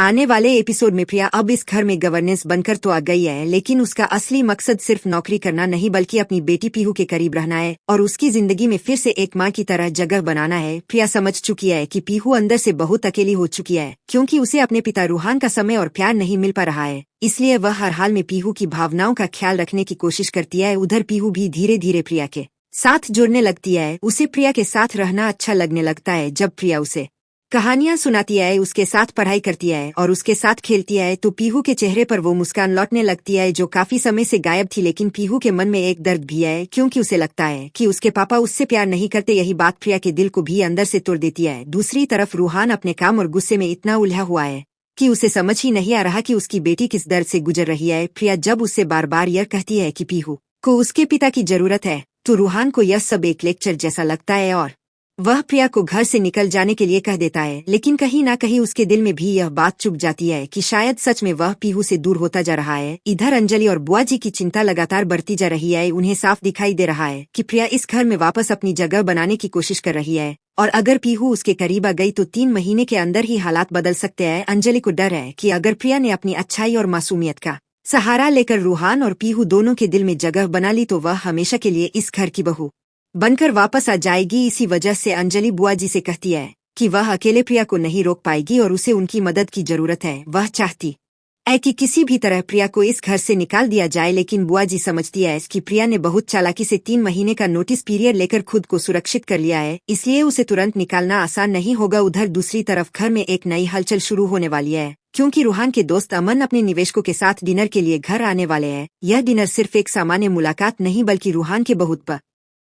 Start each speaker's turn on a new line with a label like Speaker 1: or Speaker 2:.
Speaker 1: आने वाले एपिसोड में प्रिया अब इस घर में गवर्नेंस बनकर तो आ गई है, लेकिन उसका असली मकसद सिर्फ नौकरी करना नहीं बल्कि अपनी बेटी पीहू के करीब रहना है और उसकी जिंदगी में फिर से एक माँ की तरह जगह बनाना है। प्रिया समझ चुकी है कि पीहू अंदर से बहुत अकेली हो चुकी है, क्योंकि उसे अपने पिता रूहान का समय और प्यार नहीं मिल पा रहा है। इसलिए वह हर हाल में पीहू की भावनाओं का ख्याल रखने की कोशिश करती है। उधर पीहू भी धीरे धीरे प्रिया के साथ जुड़ने लगती है। उसे प्रिया के साथ रहना अच्छा लगने लगता है। जब प्रिया उसे कहानियां सुनाती है, उसके साथ पढ़ाई करती है और उसके साथ खेलती है, तो पीहू के चेहरे पर वो मुस्कान लौटने लगती है जो काफी समय से गायब थी। लेकिन पीहू के मन में एक दर्द भी है, क्योंकि उसे लगता है कि उसके पापा उससे प्यार नहीं करते। यही बात प्रिया के दिल को भी अंदर से तोड़ देती है। दूसरी तरफ रूहान अपने काम और गुस्से में इतना उलझा हुआ है कि उसे समझ ही नहीं आ रहा कि उसकी बेटी किस दर्द से गुजर रही है। प्रिया जब उससे बार बार यह कहती है कि पीहू को उसके पिता की जरूरत है, तो रूहान को यह सब एक लेक्चर जैसा लगता है और वह प्रिया को घर से निकल जाने के लिए कह देता है। लेकिन कहीं ना कहीं उसके दिल में भी यह बात चुभ जाती है कि शायद सच में वह पीहू से दूर होता जा रहा है। इधर अंजलि और बुआ जी की चिंता लगातार बढ़ती जा रही है। उन्हें साफ दिखाई दे रहा है कि प्रिया इस घर में वापस अपनी जगह बनाने की कोशिश कर रही है और अगर पीहू उसके करीब आ गई तो 3 महीने के अंदर ही हालात बदल सकते हैं। अंजलि को डर है कि अगर प्रिया ने अपनी अच्छाई और मासूमियत का सहारा लेकर रूहान और पीहू दोनों के दिल में जगह बना ली तो वह हमेशा के लिए इस घर की बहू बनकर वापस आ जाएगी। इसी वजह से अंजलि बुआ जी से कहती है कि वह अकेले प्रिया को नहीं रोक पाएगी और उसे उनकी मदद की जरूरत है। वह चाहती है कि किसी भी तरह प्रिया को इस घर से निकाल दिया जाए, लेकिन बुआ जी समझती है कि प्रिया ने बहुत चालाकी से 3 महीने का नोटिस पीरियड लेकर खुद को सुरक्षित कर लिया है, इसलिए उसे तुरंत निकालना आसान नहीं होगा। उधर दूसरी तरफ घर में एक नई हलचल शुरू होने वाली है, क्योंकि रूहान के दोस्त अमन अपने निवेशकों के साथ डिनर के लिए घर आने वाले हैं। यह डिनर सिर्फ एक सामान्य मुलाकात नहीं बल्कि रूहान के बहुत